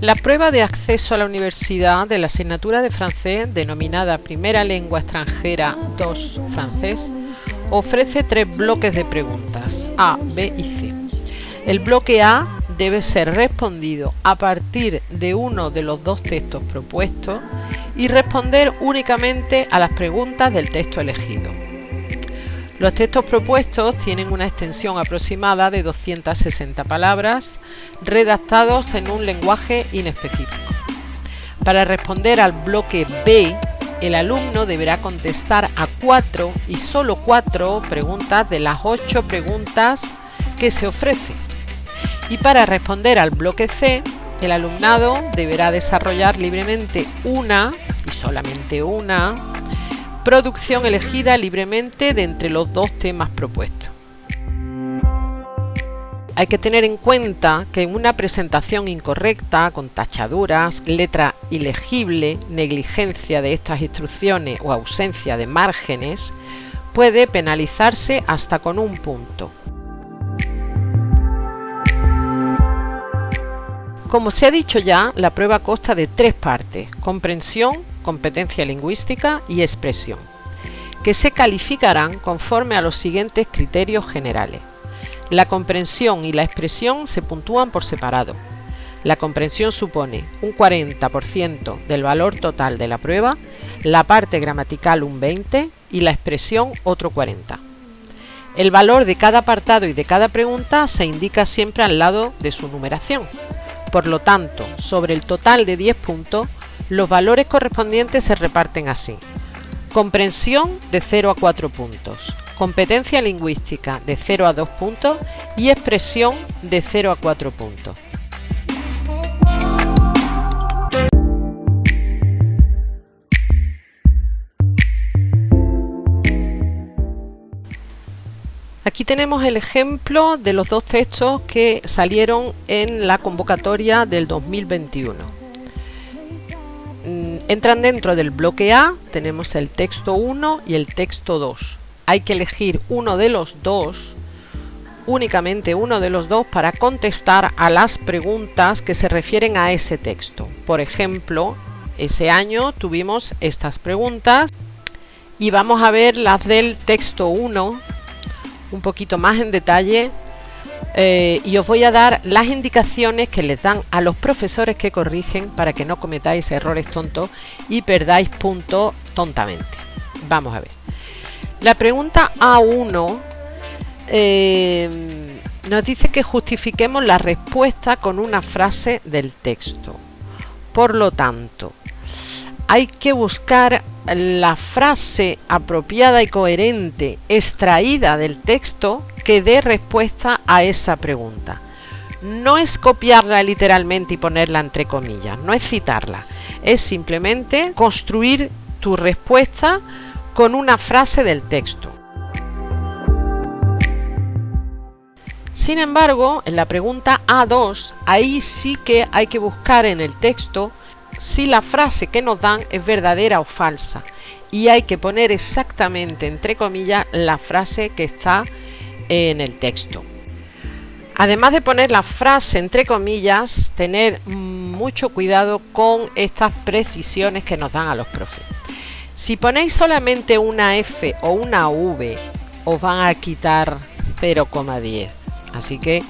La prueba de acceso a la universidad de la asignatura de francés denominada Primera Lengua Extranjera 2 Francés ofrece 3 bloques de preguntas A, B y C. El bloque A debe ser respondido a partir de uno de los 2 textos propuestos y responder únicamente a las preguntas del texto elegido. Los textos propuestos tienen una extensión aproximada de 260 palabras, redactados en un lenguaje inespecífico. Para responder al bloque B, el alumno deberá contestar a 4 y solo 4 preguntas de las 8 preguntas que se ofrecen. Y para responder al bloque C, el alumnado deberá desarrollar libremente una, y solamente una, producción elegida libremente de entre los 2 temas propuestos. Hay que tener en cuenta que una presentación incorrecta, con tachaduras, letra ilegible, negligencia de estas instrucciones o ausencia de márgenes, puede penalizarse hasta con 1 punto. Como se ha dicho ya, la prueba consta de 3 partes: comprensión, competencia lingüística y expresión, que se calificarán conforme a los siguientes criterios generales. La comprensión y la expresión se puntúan por separado. La comprensión supone un 40% del valor total de la prueba, la parte gramatical un 20% y la expresión otro 40%. El valor de cada apartado y de cada pregunta se indica siempre al lado de su numeración. Por lo tanto, sobre el total de 10 puntos, los valores correspondientes se reparten así: comprensión de 0 a 4 puntos, competencia lingüística de 0 a 2 puntos y expresión de 0 a 4 puntos. Aquí tenemos el ejemplo de los 2 textos que salieron en la convocatoria del 2021. Entran dentro del bloque A, tenemos el texto 1 y el texto 2. Hay que elegir uno de los 2, únicamente uno de los 2, para contestar a las preguntas que se refieren a ese texto. Por ejemplo, ese año tuvimos estas preguntas y vamos a ver las del texto 1 un poquito más en detalle, y os voy a dar las indicaciones que les dan a los profesores que corrigen para que no cometáis errores tontos y perdáis puntos tontamente. Vamos a ver. La pregunta A1 nos dice que justifiquemos la respuesta con una frase del texto. Por lo tanto, hay que buscar la frase apropiada y coherente extraída del texto que dé respuesta a esa pregunta. No es copiarla literalmente y ponerla entre comillas, no es citarla, es simplemente construir tu respuesta con una frase del texto. Sin embargo, en la pregunta A2, ahí sí que hay que buscar en el texto si la frase que nos dan es verdadera o falsa, y hay que poner exactamente entre comillas la frase que está en el texto. Además de poner la frase entre comillas, tener mucho cuidado con estas precisiones que nos dan a los profes. Si ponéis solamente una F o una V, os van a quitar 0,10. Así que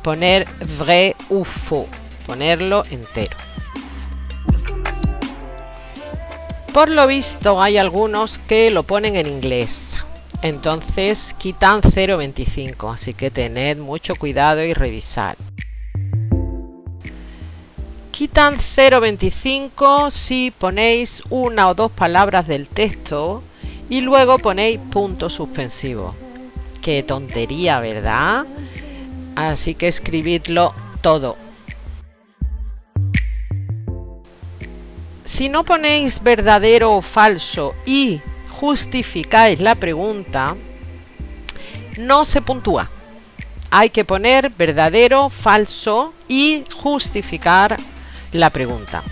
poner vrai ou faux, ponerlo entero. Por lo visto hay algunos que lo ponen en inglés, entonces quitan 0,25, así que tened mucho cuidado y revisad. Quitan 0,25 si ponéis una o 2 palabras del texto y luego ponéis punto suspensivo. Qué tontería, ¿verdad? Así que escribidlo todo. Si no ponéis verdadero o falso y justificáis la pregunta, no se puntúa. Hay que poner verdadero, falso y justificar la pregunta.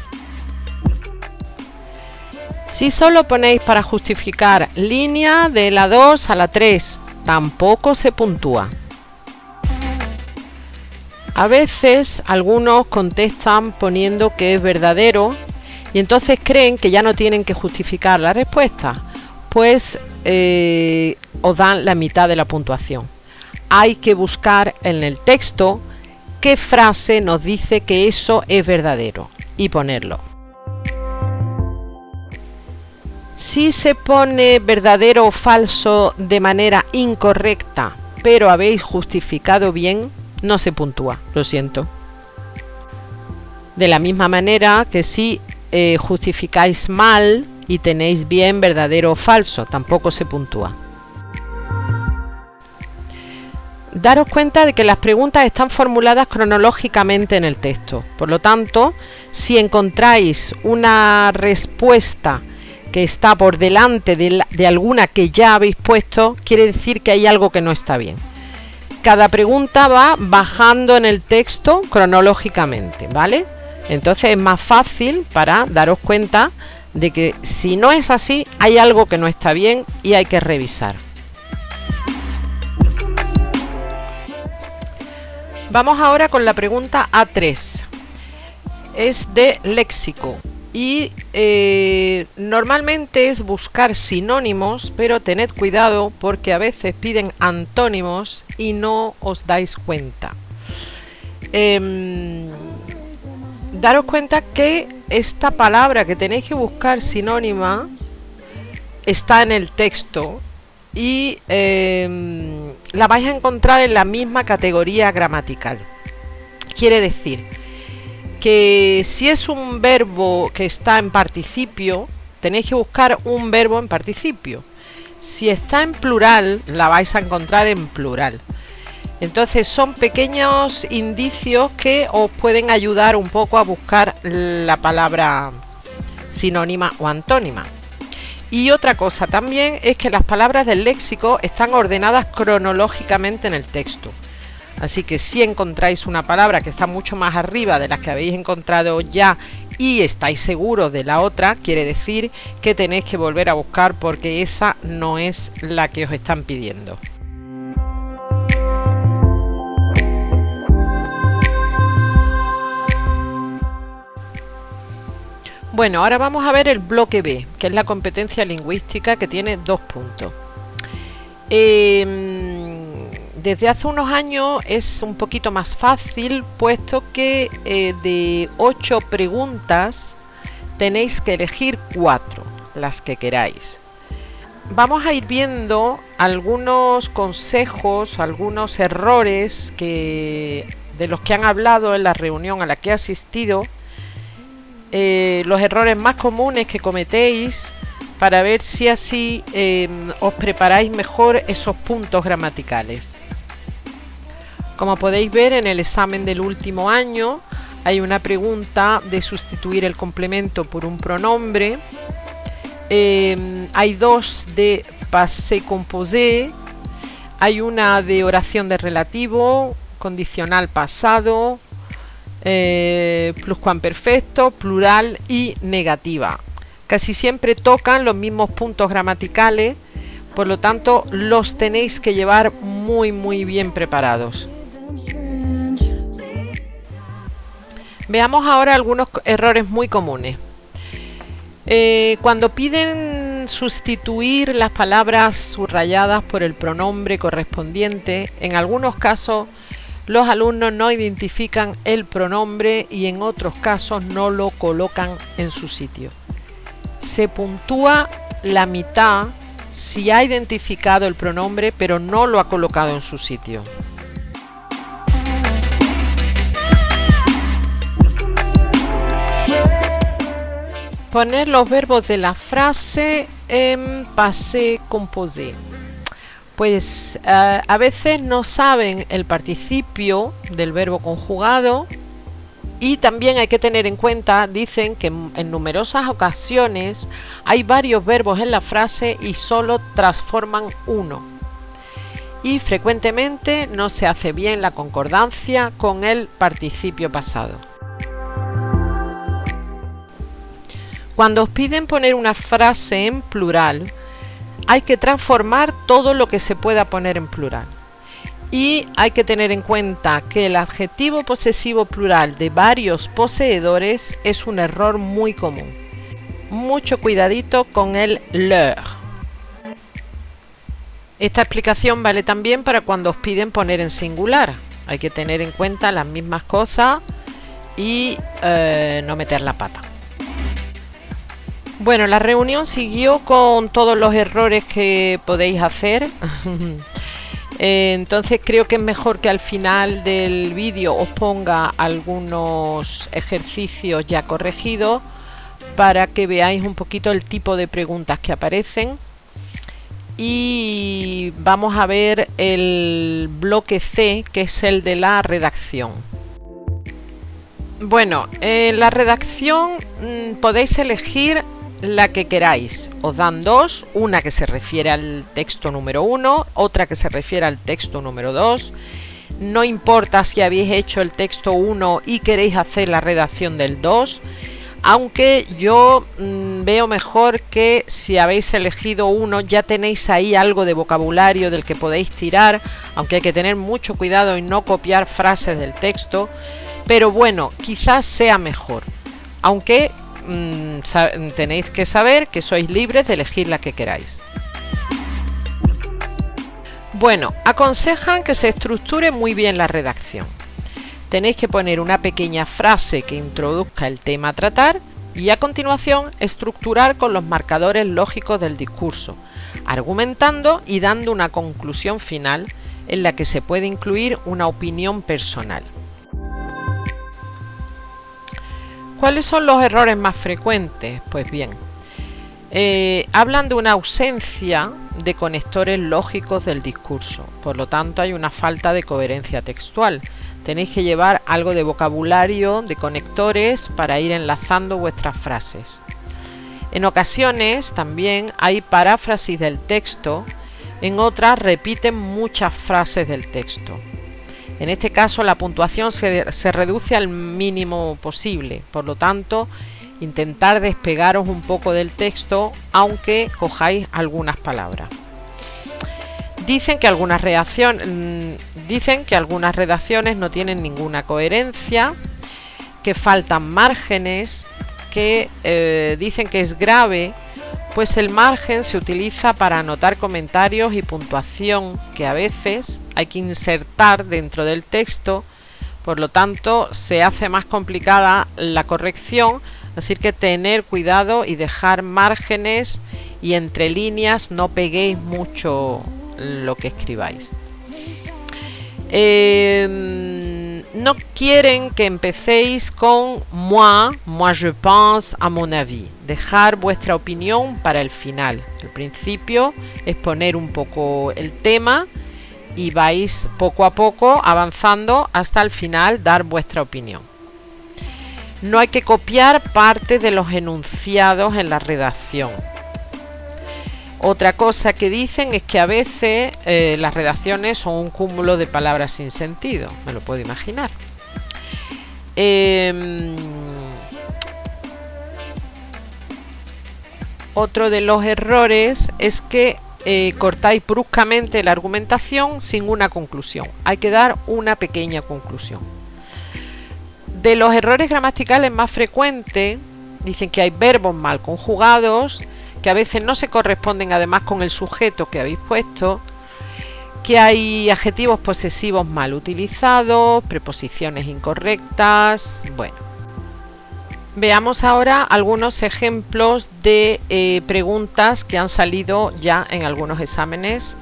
Si solo ponéis para justificar línea de la 2 a la 3, tampoco se puntúa. A veces algunos contestan poniendo que es verdadero y entonces creen que ya no tienen que justificar la respuesta, pues os dan la mitad de la puntuación. Hay que buscar en el texto qué frase nos dice que eso es verdadero y ponerlo. Si se pone verdadero o falso de manera incorrecta, pero habéis justificado bien, no se puntúa, lo siento. De la misma manera que si justificáis mal y tenéis bien verdadero o falso, tampoco se puntúa. Daros cuenta de que las preguntas están formuladas cronológicamente en el texto. Por lo tanto, si encontráis una respuesta que está por delante de alguna que ya habéis puesto, quiere decir que hay algo que no está bien. Cada pregunta va bajando en el texto cronológicamente, ¿vale? Entonces es más fácil para daros cuenta de que si no es así, hay algo que no está bien y hay que revisar. Vamos ahora con la pregunta A3. Es de léxico y normalmente es buscar sinónimos, pero tened cuidado porque a veces piden antónimos y no os dais cuenta. Daros cuenta que esta palabra que tenéis que buscar sinónima está en el texto y la vais a encontrar en la misma categoría gramatical. Quiere decir que si es un verbo que está en participio, tenéis que buscar un verbo en participio. Si está en plural, la vais a encontrar en plural. Entonces son pequeños indicios que os pueden ayudar un poco a buscar la palabra sinónima o antónima. Y otra cosa también es que las palabras del léxico están ordenadas cronológicamente en el texto. Así que si encontráis una palabra que está mucho más arriba de las que habéis encontrado ya y estáis seguros de la otra, quiere decir que tenéis que volver a buscar porque esa no es la que os están pidiendo. Bueno, ahora vamos a ver el bloque B, que es la competencia lingüística, que tiene 2 puntos. Desde hace unos años es un poquito más fácil, puesto que de 8 preguntas tenéis que elegir 4, las que queráis. Vamos a ir viendo algunos consejos, algunos errores de los que han hablado en la reunión a la que he asistido, los errores más comunes que cometéis, para ver si así os preparáis mejor esos puntos gramaticales. Como podéis ver en el examen del último año, hay una pregunta de sustituir el complemento por un pronombre. Hay 2 de passé composé. Hay una de oración de relativo, condicional pasado, pluscuamperfecto, plural y negativa. Casi siempre tocan los mismos puntos gramaticales, por lo tanto los tenéis que llevar muy bien preparados. Veamos ahora algunos errores muy comunes. Cuando piden sustituir las palabras subrayadas por el pronombre correspondiente, en algunos casos los alumnos no identifican el pronombre y en otros casos no lo colocan en su sitio. Se puntúa la mitad si ha identificado el pronombre pero no lo ha colocado en su sitio. Poner los verbos de la frase en passé composé. Pues a veces no saben el participio del verbo conjugado y también hay que tener en cuenta, dicen que en numerosas ocasiones hay varios verbos en la frase y solo transforman uno. Y frecuentemente no se hace bien la concordancia con el participio pasado. Cuando os piden poner una frase en plural, hay que transformar todo lo que se pueda poner en plural. Y hay que tener en cuenta que el adjetivo posesivo plural de varios poseedores es un error muy común. Mucho cuidadito con el leur. Esta explicación vale también para cuando os piden poner en singular. Hay que tener en cuenta las mismas cosas y no meter la pata. Bueno, la reunión siguió con todos los errores que podéis hacer. Entonces creo que es mejor que al final del vídeo os ponga algunos ejercicios ya corregidos para que veáis un poquito el tipo de preguntas que aparecen. Y vamos a ver el bloque C, que es el de la redacción. Bueno, en la redacción podéis elegir la que queráis. Os dan dos, una que se refiere al texto número 1, otra que se refiere al texto número 2. No importa si habéis hecho el texto 1 y queréis hacer la redacción del 2, aunque yo veo mejor que si habéis elegido uno ya tenéis ahí algo de vocabulario del que podéis tirar, aunque hay que tener mucho cuidado y no copiar frases del texto, pero bueno, quizás sea mejor, aunque tenéis que saber que sois libres de elegir la que queráis. Bueno, aconsejan que se estructure muy bien la redacción. Tenéis que poner una pequeña frase que introduzca el tema a tratar y a continuación estructurar con los marcadores lógicos del discurso, argumentando y dando una conclusión final en la que se puede incluir una opinión personal. ¿Cuáles son los errores más frecuentes? Pues bien, hablan de una ausencia de conectores lógicos del discurso, por lo tanto hay una falta de coherencia textual. Tenéis que llevar algo de vocabulario, de conectores para ir enlazando vuestras frases. En ocasiones también hay paráfrasis del texto, en otras repiten muchas frases del texto. En este caso la puntuación se reduce al mínimo posible, por lo tanto intentar despegaros un poco del texto aunque cojáis algunas palabras. Dicen que algunas redacciones no tienen ninguna coherencia, que faltan márgenes, que dicen que es grave, pues el margen se utiliza para anotar comentarios y puntuación que a veces hay que insertar dentro del texto, por lo tanto se hace más complicada la corrección, así que tener cuidado y dejar márgenes y entre líneas no peguéis mucho lo que escribáis. No quieren que empecéis con moi je pense, à mon avis. Dejar vuestra opinión para el final. Al principio exponer un poco el tema y vais poco a poco avanzando hasta el final dar vuestra opinión. No hay que copiar parte de los enunciados en la redacción. Otra cosa que dicen es que a veces las redacciones son un cúmulo de palabras sin sentido, me lo puedo imaginar. Otro de los errores es que cortáis bruscamente la argumentación sin una conclusión. Hay que dar una pequeña conclusión. De los errores gramaticales más frecuentes, dicen que hay verbos mal conjugados, que a veces no se corresponden además con el sujeto que habéis puesto, que hay adjetivos posesivos mal utilizados, preposiciones incorrectas. Bueno, veamos ahora algunos ejemplos de preguntas que han salido ya en algunos exámenes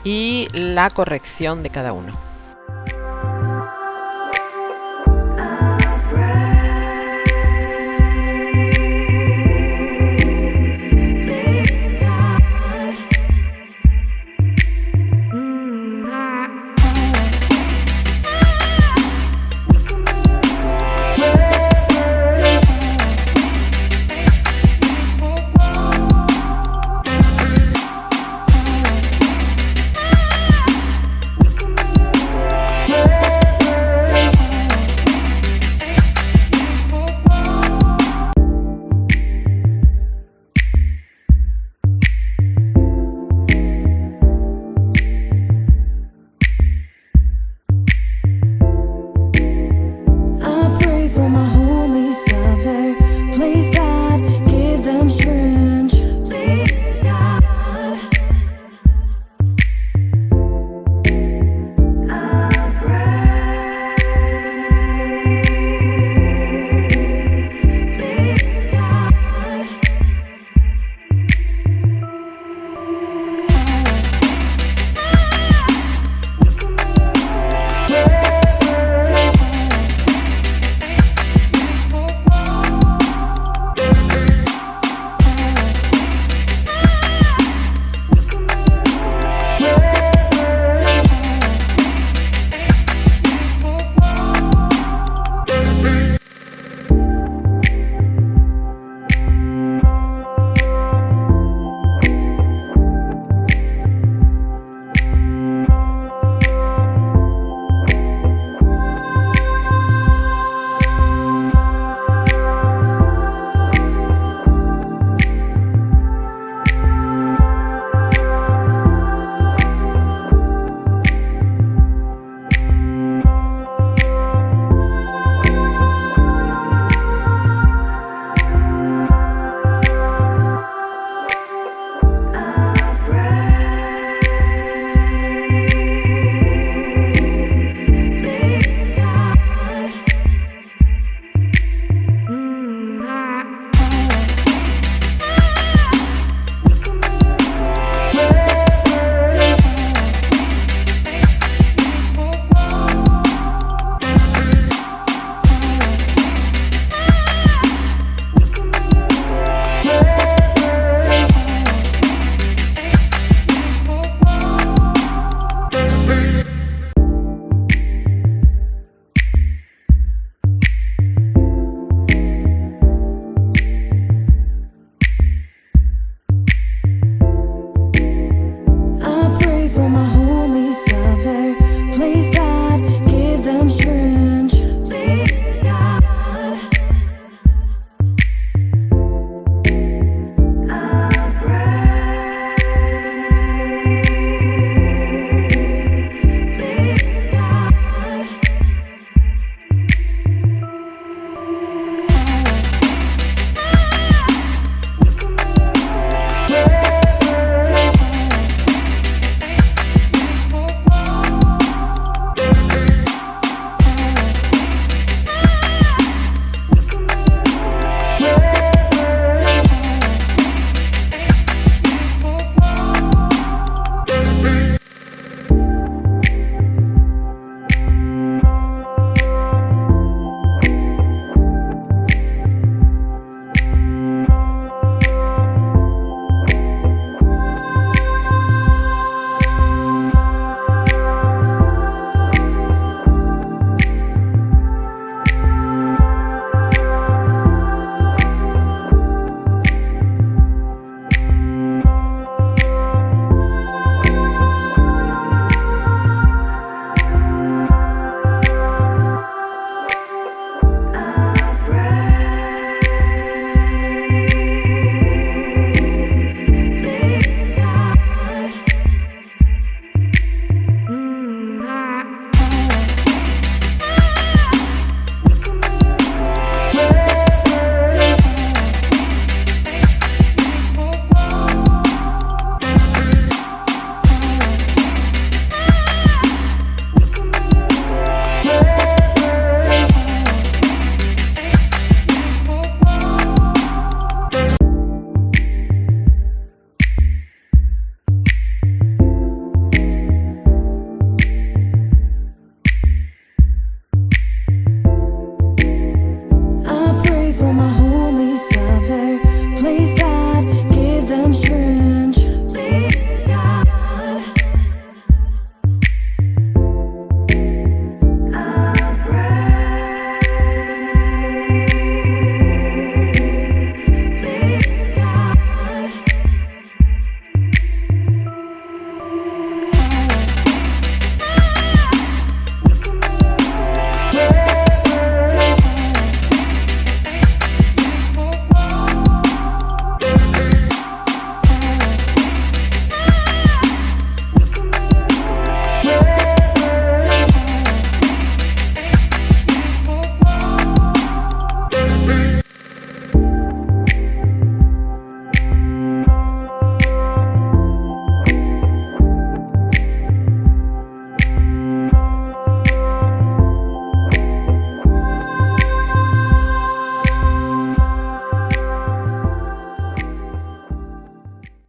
y la corrección de cada uno.